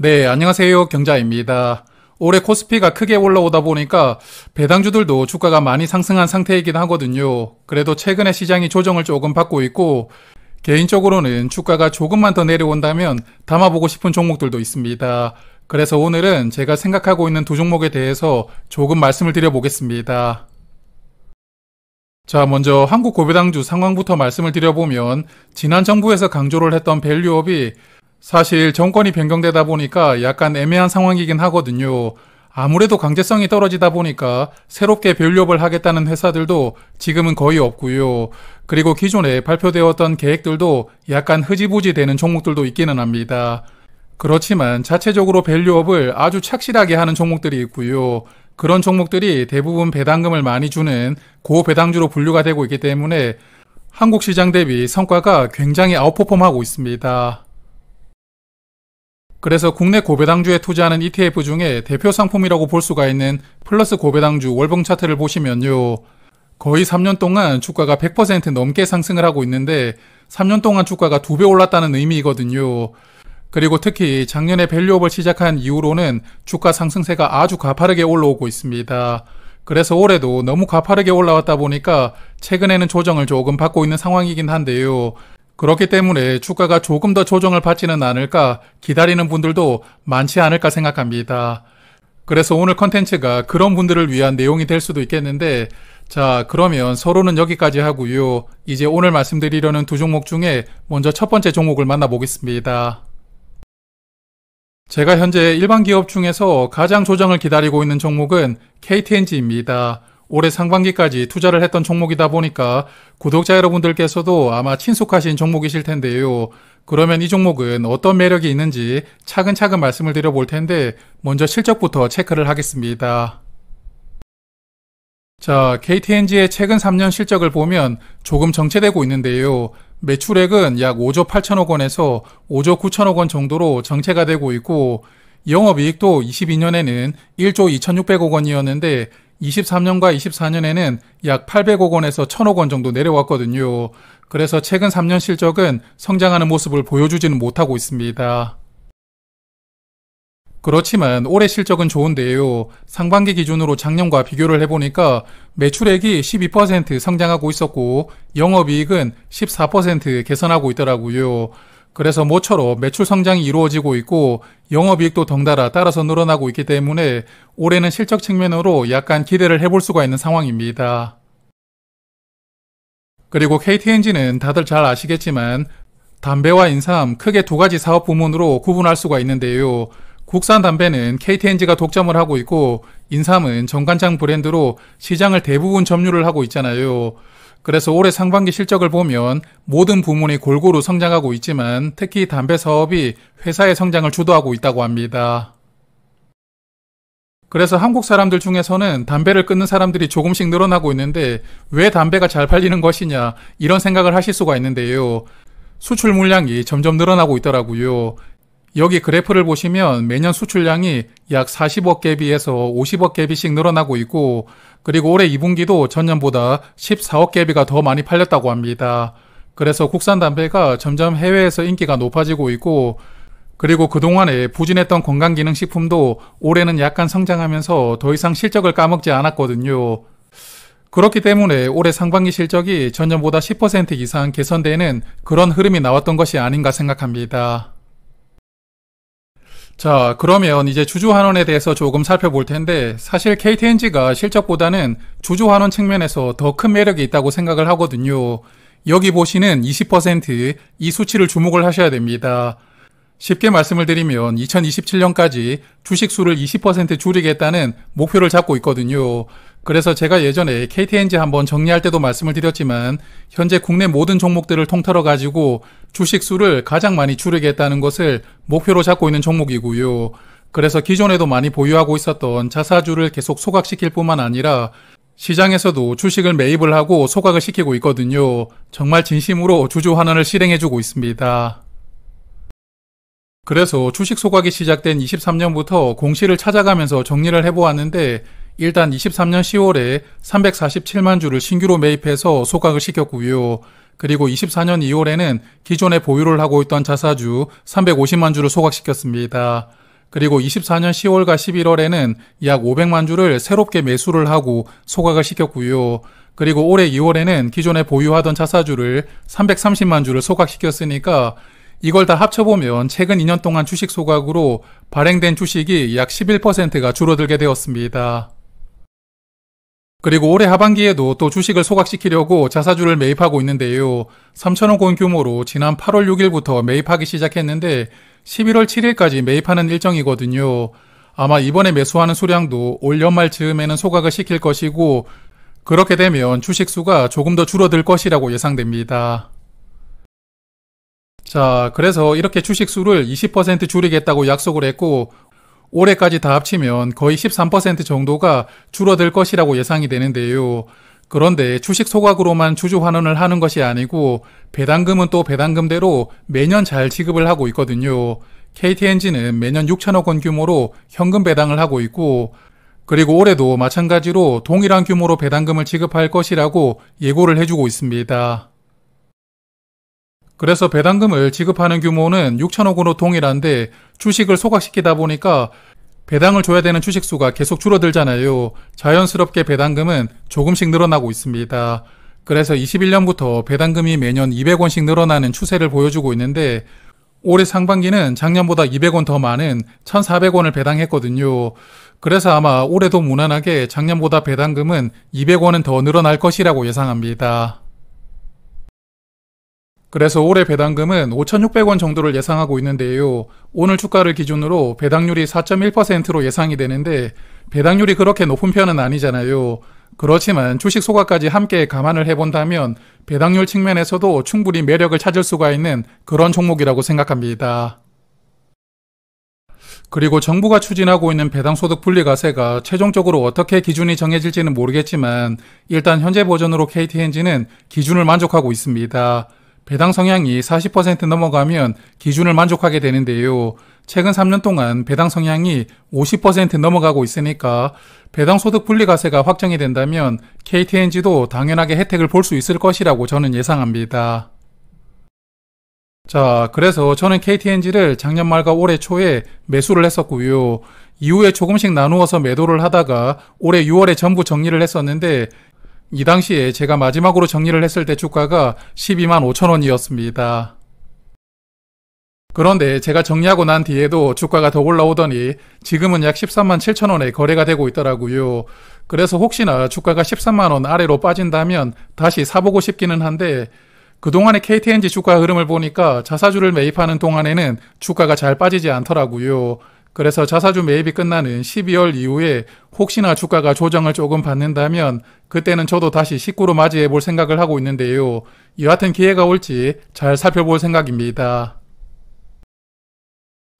네, 안녕하세요. 경자입니다. 올해 코스피가 크게 올라오다 보니까 배당주들도 주가가 많이 상승한 상태이긴 하거든요. 그래도 최근에 시장이 조정을 조금 받고 있고 개인적으로는 주가가 조금만 더 내려온다면 담아보고 싶은 종목들도 있습니다. 그래서 오늘은 제가 생각하고 있는 두 종목에 대해서 조금 말씀을 드려보겠습니다. 자, 먼저 한국 고배당주 상황부터 말씀을 드려보면 지난 정부에서 강조를 했던 밸류업이 사실 정권이 변경되다 보니까 약간 애매한 상황이긴 하거든요. 아무래도 강제성이 떨어지다 보니까 새롭게 밸류업을 하겠다는 회사들도 지금은 거의 없고요. 그리고 기존에 발표되었던 계획들도 약간 흐지부지 되는 종목들도 있기는 합니다. 그렇지만 자체적으로 밸류업을 아주 착실하게 하는 종목들이 있고요. 그런 종목들이 대부분 배당금을 많이 주는 고배당주로 분류가 되고 있기 때문에 한국 시장 대비 성과가 굉장히 아웃퍼폼하고 있습니다. 그래서 국내 고배당주에 투자하는 ETF 중에 대표 상품이라고 볼 수가 있는 플러스 고배당주 월봉 차트를 보시면요. 거의 3년 동안 주가가 100% 넘게 상승을 하고 있는데 3년 동안 주가가 2배 올랐다는 의미이거든요. 그리고 특히 작년에 밸류업을 시작한 이후로는 주가 상승세가 아주 가파르게 올라오고 있습니다. 그래서 올해도 너무 가파르게 올라왔다 보니까 최근에는 조정을 조금 받고 있는 상황이긴 한데요. 그렇기 때문에 주가가 조금 더 조정을 받지는 않을까 기다리는 분들도 많지 않을까 생각합니다. 그래서 오늘 컨텐츠가 그런 분들을 위한 내용이 될 수도 있겠는데, 자, 그러면 서로는 여기까지 하고요. 이제 오늘 말씀드리려는 두 종목 중에 먼저 첫 번째 종목을 만나보겠습니다. 제가 현재 일반 기업 중에서 가장 조정을 기다리고 있는 종목은 KTNG입니다. 올해 상반기까지 투자를 했던 종목이다 보니까 구독자 여러분들께서도 아마 친숙하신 종목이실 텐데요. 그러면 이 종목은 어떤 매력이 있는지 차근차근 말씀을 드려볼 텐데 먼저 실적부터 체크를 하겠습니다. 자, KTNG의 최근 3년 실적을 보면 조금 정체되고 있는데요. 매출액은 약 5조 8천억 원에서 5조 9천억 원 정도로 정체가 되고 있고 영업이익도 22년에는 1조 2,600억 원이었는데 23년과 24년에는 약 800억 원에서 1,000억 원 정도 내려왔거든요. 그래서 최근 3년 실적은 성장하는 모습을 보여주지는 못하고 있습니다. 그렇지만 올해 실적은 좋은데요. 상반기 기준으로 작년과 비교를 해보니까 매출액이 12% 성장하고 있었고 영업이익은 14% 개선하고 있더라고요. 그래서 모처럼 매출 성장이 이루어지고 있고 영업이익도 덩달아 따라서 늘어나고 있기 때문에 올해는 실적 측면으로 약간 기대를 해볼 수가 있는 상황입니다. 그리고 KTNG는 다들 잘 아시겠지만 담배와 인삼 크게 두 가지 사업 부문으로 구분할 수가 있는데요. 국산 담배는 KTNG가 독점을 하고 있고 인삼은 정관장 브랜드로 시장을 대부분 점유를 하고 있잖아요. 그래서 올해 상반기 실적을 보면 모든 부문이 골고루 성장하고 있지만 특히 담배 사업이 회사의 성장을 주도하고 있다고 합니다. 그래서 한국 사람들 중에서는 담배를 끊는 사람들이 조금씩 늘어나고 있는데 왜 담배가 잘 팔리는 것이냐 이런 생각을 하실 수가 있는데요. 수출 물량이 점점 늘어나고 있더라고요. 여기 그래프를 보시면 매년 수출량이 약 40억 개비에서 50억 개비씩 늘어나고 있고 그리고 올해 2분기도 전년보다 14억 개비가 더 많이 팔렸다고 합니다. 그래서 국산 담배가 점점 해외에서 인기가 높아지고 있고 그리고 그동안에 부진했던 건강기능식품도 올해는 약간 성장하면서 더 이상 실적을 까먹지 않았거든요. 그렇기 때문에 올해 상반기 실적이 전년보다 10% 이상 개선되는 그런 흐름이 나왔던 것이 아닌가 생각합니다. 자, 그러면 이제 주주환원에 대해서 조금 살펴볼 텐데 사실 KTNG가 실적보다는 주주환원 측면에서 더 큰 매력이 있다고 생각을 하거든요. 여기 보시는 20% 이 수치를 주목을 하셔야 됩니다. 쉽게 말씀을 드리면 2027년까지 주식수를 20% 줄이겠다는 목표를 잡고 있거든요. 그래서 제가 예전에 KTNG 한번 정리할 때도 말씀을 드렸지만 현재 국내 모든 종목들을 통틀어 가지고 주식수를 가장 많이 줄이겠다는 것을 목표로 잡고 있는 종목이고요. 그래서 기존에도 많이 보유하고 있었던 자사주를 계속 소각시킬 뿐만 아니라 시장에서도 주식을 매입을 하고 소각을 시키고 있거든요. 정말 진심으로 주주 환원을 실행해주고 있습니다. 그래서 주식 소각이 시작된 23년부터 공시를 찾아가면서 정리를 해보았는데 일단 23년 10월에 347만 주를 신규로 매입해서 소각을 시켰고요. 그리고 24년 2월에는 기존에 보유를 하고 있던 자사주 350만 주를 소각시켰습니다. 그리고 24년 10월과 11월에는 약 500만 주를 새롭게 매수를 하고 소각을 시켰고요. 그리고 올해 2월에는 기존에 보유하던 자사주를 330만 주를 소각시켰으니까 이걸 다 합쳐보면 최근 2년 동안 주식 소각으로 발행된 주식이 약 11%가 줄어들게 되었습니다. 그리고 올해 하반기에도 또 주식을 소각시키려고 자사주를 매입하고 있는데요. 3천억 원 규모로 지난 8월 6일부터 매입하기 시작했는데 11월 7일까지 매입하는 일정이거든요. 아마 이번에 매수하는 수량도 올 연말 즈음에는 소각을 시킬 것이고 그렇게 되면 주식 수가 조금 더 줄어들 것이라고 예상됩니다. 자, 그래서 이렇게 주식 수를 20% 줄이겠다고 약속을 했고 올해까지 다 합치면 거의 13% 정도가 줄어들 것이라고 예상이 되는데요. 그런데 주식 소각으로만 주주 환원을 하는 것이 아니고 배당금은 또 배당금대로 매년 잘 지급을 하고 있거든요. KTNG는 매년 6천억 원 규모로 현금 배당을 하고 있고 그리고 올해도 마찬가지로 동일한 규모로 배당금을 지급할 것이라고 예고를 해주고 있습니다. 그래서 배당금을 지급하는 규모는 6천억 원으로 동일한데 주식을 소각시키다 보니까 배당을 줘야 되는 주식 수가 계속 줄어들잖아요. 자연스럽게 배당금은 조금씩 늘어나고 있습니다. 그래서 21년부터 배당금이 매년 200원씩 늘어나는 추세를 보여주고 있는데 올해 상반기는 작년보다 200원 더 많은 1,400원을 배당했거든요. 그래서 아마 올해도 무난하게 작년보다 배당금은 200원은 더 늘어날 것이라고 예상합니다. 그래서 올해 배당금은 5,600원 정도를 예상하고 있는데요. 오늘 주가를 기준으로 배당률이 4.1%로 예상이 되는데 배당률이 그렇게 높은 편은 아니잖아요. 그렇지만 주식 소각까지 함께 감안을 해본다면 배당률 측면에서도 충분히 매력을 찾을 수가 있는 그런 종목이라고 생각합니다. 그리고 정부가 추진하고 있는 배당소득 분리과세가 최종적으로 어떻게 기준이 정해질지는 모르겠지만 일단 현재 버전으로 KTNG는 기준을 만족하고 있습니다. 배당 성향이 40% 넘어가면 기준을 만족하게 되는데요. 최근 3년 동안 배당 성향이 50% 넘어가고 있으니까 배당소득 분리과세가 확정이 된다면 KTNG도 당연하게 혜택을 볼 수 있을 것이라고 저는 예상합니다. 자, 그래서 저는 KTNG를 작년 말과 올해 초에 매수를 했었고요. 이후에 조금씩 나누어서 매도를 하다가 올해 6월에 전부 정리를 했었는데 이 당시에 제가 마지막으로 정리를 했을 때 주가가 12만 5천 원이었습니다. 그런데 제가 정리하고 난 뒤에도 주가가 더 올라오더니 지금은 약 13만 7천 원에 거래가 되고 있더라고요. 그래서 혹시나 주가가 13만 원 아래로 빠진다면 다시 사보고 싶기는 한데 그동안의 KTNG 주가 흐름을 보니까 자사주를 매입하는 동안에는 주가가 잘 빠지지 않더라고요. 그래서 자사주 매입이 끝나는 12월 이후에 혹시나 주가가 조정을 조금 받는다면 그때는 저도 다시 식구로 맞이해 볼 생각을 하고 있는데요. 여하튼 기회가 올지 잘 살펴볼 생각입니다.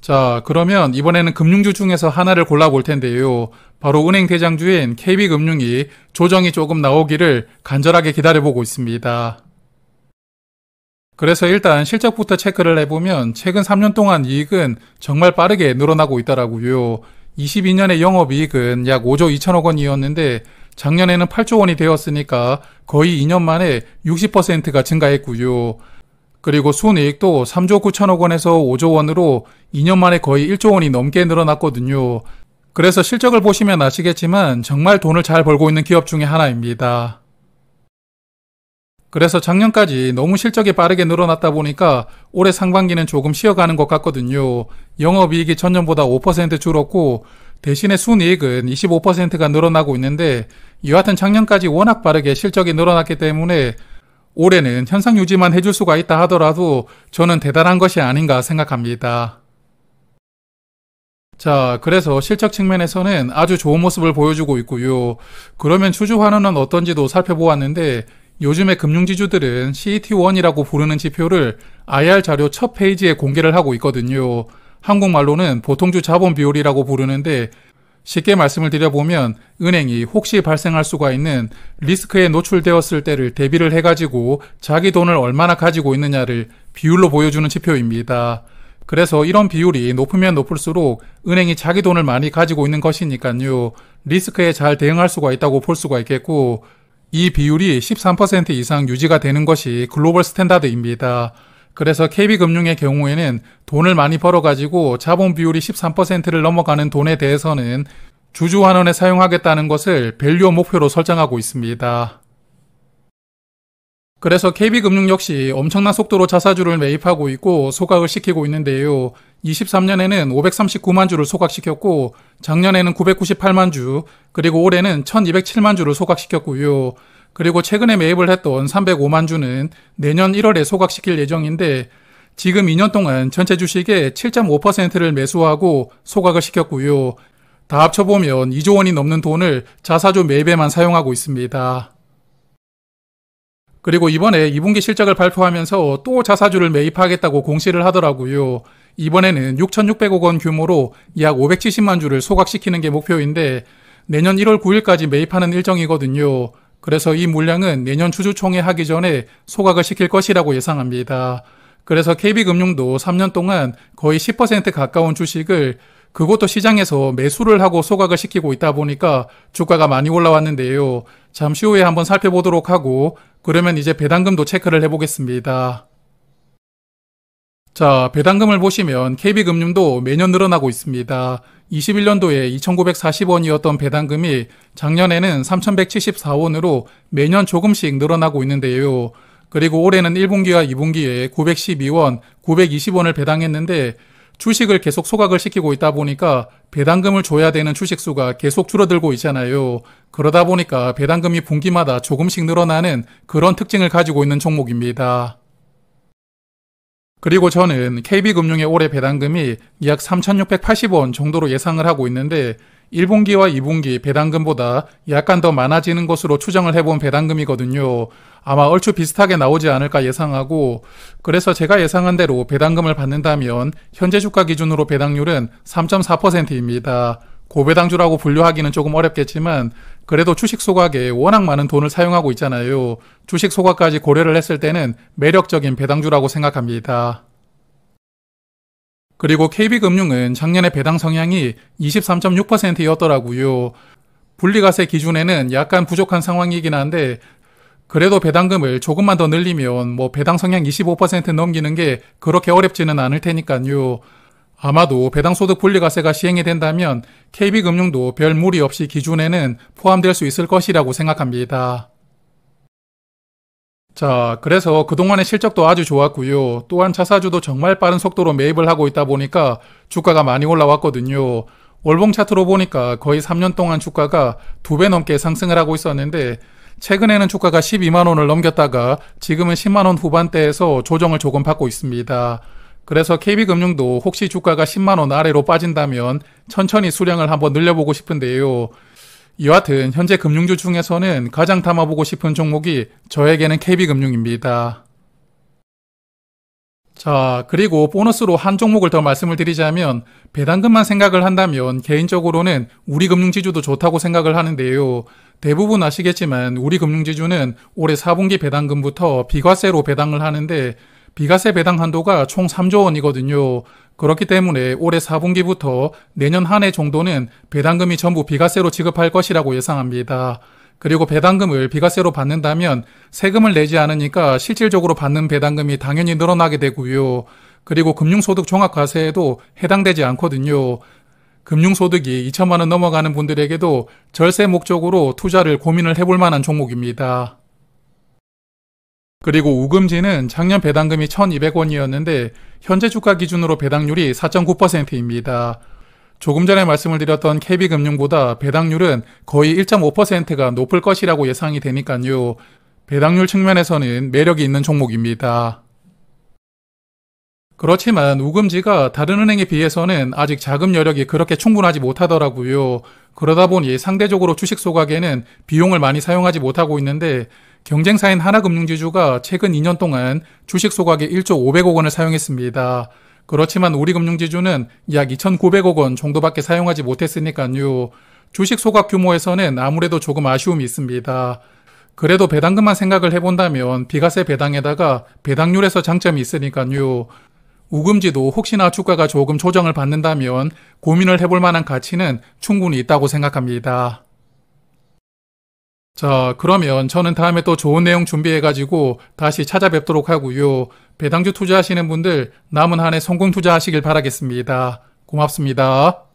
자, 그러면 이번에는 금융주 중에서 하나를 골라볼 텐데요. 바로 은행 대장주인 KB금융이 조정이 조금 나오기를 간절하게 기다려보고 있습니다. 그래서 일단 실적부터 체크를 해보면 최근 3년 동안 이익은 정말 빠르게 늘어나고 있더라고요. 22년의 영업이익은 약 5조 2천억 원이었는데 작년에는 8조 원이 되었으니까 거의 2년 만에 60%가 증가했고요. 그리고 순이익도 3조 9천억 원에서 5조 원으로 2년 만에 거의 1조 원이 넘게 늘어났거든요. 그래서 실적을 보시면 아시겠지만 정말 돈을 잘 벌고 있는 기업 중에 하나입니다. 그래서 작년까지 너무 실적이 빠르게 늘어났다 보니까 올해 상반기는 조금 쉬어가는 것 같거든요. 영업이익이 전년보다 5% 줄었고 대신에 순이익은 25%가 늘어나고 있는데 여하튼 작년까지 워낙 빠르게 실적이 늘어났기 때문에 올해는 현상 유지만 해줄 수가 있다 하더라도 저는 대단한 것이 아닌가 생각합니다. 자, 그래서 실적 측면에서는 아주 좋은 모습을 보여주고 있고요. 그러면 주주 환원은 어떤지도 살펴보았는데 요즘에 금융지주들은 CET1이라고 부르는 지표를 IR 자료 첫 페이지에 공개를 하고 있거든요. 한국말로는 보통주 자본 비율이라고 부르는데 쉽게 말씀을 드려보면 은행이 혹시 발생할 수가 있는 리스크에 노출되었을 때를 대비를 해가지고 자기 돈을 얼마나 가지고 있느냐를 비율로 보여주는 지표입니다. 그래서 이런 비율이 높으면 높을수록 은행이 자기 돈을 많이 가지고 있는 것이니까요. 리스크에 잘 대응할 수가 있다고 볼 수가 있겠고 이 비율이 13% 이상 유지가 되는 것이 글로벌 스탠다드입니다. 그래서 KB금융의 경우에는 돈을 많이 벌어가지고 자본 비율이 13%를 넘어가는 돈에 대해서는 주주환원에 사용하겠다는 것을 밸류업 목표로 설정하고 있습니다. 그래서 KB금융 역시 엄청난 속도로 자사주를 매입하고 있고 소각을 시키고 있는데요. 23년에는 539만 주를 소각시켰고 작년에는 998만 주, 그리고 올해는 1207만 주를 소각시켰고요. 그리고 최근에 매입을 했던 305만 주는 내년 1월에 소각시킬 예정인데 지금 2년 동안 전체 주식의 7.5%를 매수하고 소각을 시켰고요. 다 합쳐보면 2조 원이 넘는 돈을 자사주 매입에만 사용하고 있습니다. 그리고 이번에 2분기 실적을 발표하면서 또 자사주를 매입하겠다고 공시를 하더라고요. 이번에는 6,600억 원 규모로 약 570만 주를 소각시키는 게 목표인데 내년 1월 9일까지 매입하는 일정이거든요. 그래서 이 물량은 내년 주주총회 하기 전에 소각을 시킬 것이라고 예상합니다. 그래서 KB금융도 3년 동안 거의 10% 가까운 주식을 그것도 시장에서 매수를 하고 소각을 시키고 있다 보니까 주가가 많이 올라왔는데요. 잠시 후에 한번 살펴보도록 하고 그러면 이제 배당금도 체크를 해보겠습니다. 자, 배당금을 보시면 KB금융도 매년 늘어나고 있습니다. 21년도에 2,940원이었던 배당금이 작년에는 3,174원으로 매년 조금씩 늘어나고 있는데요. 그리고 올해는 1분기와 2분기에 912원, 920원을 배당했는데 주식을 계속 소각을 시키고 있다 보니까 배당금을 줘야 되는 주식 수가 계속 줄어들고 있잖아요. 그러다 보니까 배당금이 분기마다 조금씩 늘어나는 그런 특징을 가지고 있는 종목입니다. 그리고 저는 KB금융의 올해 배당금이 약 3,680원 정도로 예상을 하고 있는데 1분기와 2분기 배당금보다 약간 더 많아지는 것으로 추정을 해본 배당금이거든요. 아마 얼추 비슷하게 나오지 않을까 예상하고 그래서 제가 예상한 대로 배당금을 받는다면 현재 주가 기준으로 배당률은 3.4%입니다. 고배당주라고 분류하기는 조금 어렵겠지만 그래도 주식 소각에 워낙 많은 돈을 사용하고 있잖아요. 주식 소각까지 고려를 했을 때는 매력적인 배당주라고 생각합니다. 그리고 KB금융은 작년에 배당 성향이 23.6%였더라고요. 분리과세 기준에는 약간 부족한 상황이긴 한데 그래도 배당금을 조금만 더 늘리면 배당 성향 25% 넘기는 게 그렇게 어렵지는 않을 테니까요. 아마도 배당소득 분리과세가 시행이 된다면 KB금융도 별 무리 없이 기준에는 포함될 수 있을 것이라고 생각합니다. 자, 그래서 그동안의 실적도 아주 좋았고요. 또한 자사주도 정말 빠른 속도로 매입을 하고 있다 보니까 주가가 많이 올라왔거든요. 월봉 차트로 보니까 거의 3년 동안 주가가 2배 넘게 상승을 하고 있었는데 최근에는 주가가 12만 원을 넘겼다가 지금은 10만 원 후반대에서 조정을 조금 받고 있습니다. 그래서 KB금융도 혹시 주가가 10만 원 아래로 빠진다면 천천히 수량을 한번 늘려보고 싶은데요. 여하튼 현재 금융주 중에서는 가장 담아보고 싶은 종목이 저에게는 KB금융입니다. 자, 그리고 보너스로 한 종목을 더 말씀을 드리자면 배당금만 생각을 한다면 개인적으로는 우리금융지주도 좋다고 생각을 하는데요. 대부분 아시겠지만 우리금융지주는 올해 4분기 배당금부터 비과세로 배당을 하는데 비과세 배당 한도가 총 3조 원이거든요. 그렇기 때문에 올해 4분기부터 내년 한 해 정도는 배당금이 전부 비과세로 지급할 것이라고 예상합니다. 그리고 배당금을 비과세로 받는다면 세금을 내지 않으니까 실질적으로 받는 배당금이 당연히 늘어나게 되고요. 그리고 금융소득 종합과세에도 해당되지 않거든요. 금융소득이 2천만 원 넘어가는 분들에게도 절세 목적으로 투자를 고민을 해볼 만한 종목입니다. 그리고 우금지는 작년 배당금이 1,200원이었는데 현재 주가 기준으로 배당률이 4.9%입니다. 조금 전에 말씀을 드렸던 KB금융보다 배당률은 거의 1.5%가 높을 것이라고 예상이 되니까요. 배당률 측면에서는 매력이 있는 종목입니다. 그렇지만 우금지가 다른 은행에 비해서는 아직 자금 여력이 그렇게 충분하지 못하더라고요. 그러다 보니 상대적으로 주식 소각에는 비용을 많이 사용하지 못하고 있는데 경쟁사인 하나금융지주가 최근 2년 동안 주식 소각에 1조 500억 원을 사용했습니다. 그렇지만 우리금융지주는 약 2,900억 원 정도밖에 사용하지 못했으니까요. 주식 소각 규모에서는 아무래도 조금 아쉬움이 있습니다. 그래도 배당금만 생각을 해본다면 비과세 배당에다가 배당률에서 장점이 있으니까요. 우금지도 혹시나 주가가 조금 조정을 받는다면 고민을 해볼 만한 가치는 충분히 있다고 생각합니다. 자, 그러면 저는 다음에 또 좋은 내용 준비해가지고 다시 찾아뵙도록 하고요. 배당주 투자하시는 분들 남은 한 해 성공 투자하시길 바라겠습니다. 고맙습니다.